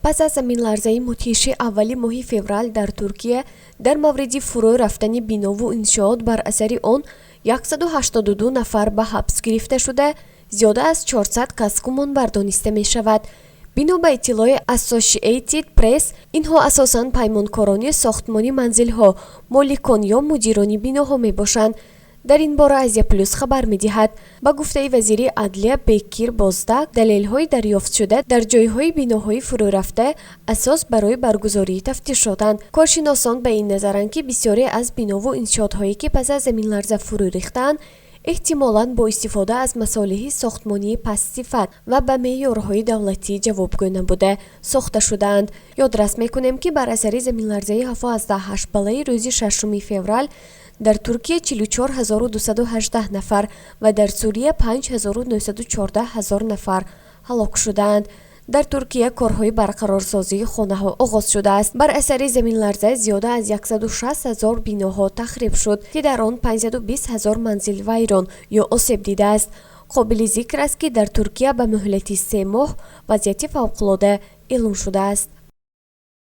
پس از زمین‌لرزه‌ی مدهش اولی ماه فوریه در ترکیه در مورد فرو رفتن بنا و انشاءات بر اثر آن 182 نفر به حبس گرفته شده، زیاده از 400 کس گمان بر دانسته می شود. بنا به اطلاع Associated Press، اینها اساساً پیمانکاران ساختمانی منزل‌ها، مالکان یا مدیران بناها می باشند. در این باره ازیا پلوس خبر می دهد. با گفته وزیر عدلیه بکیر بازدق، دلیل‌های دریافت شده در جای‌های بناهای فرو رفته اساس برای برگزاری تفتیش شدند. کارشناسان به این نظرند که بسیاری از بنا و انشاءات‌هایی که پس از زمین‌لرزه فرو ریختند احتمالاً با استفاده از مصالح ساختمانی پست‌صفت و به معیارهای دولتی جوابگو نبوده ساخته شدند. یادداشت می‌کنیم که بر اثر زمین‌لرزه 7.8 بالای روز 6 فوریه در ترکیه 44218 نفر و در سوریه 5914 نفر هلاک شدند. در ترکیه کارهای برقرارسازی خانه‌ها آغاز شده است. بر اثر زمین‌لرزه زیاده از 160,000 بناها تخریب شد که در آن 520,000 منزل ویران یا آسیب دیده است. قابل ذکر است که در ترکیه به مهلت 3 ماه وضعیت فوق‌العاده اعلام شده است.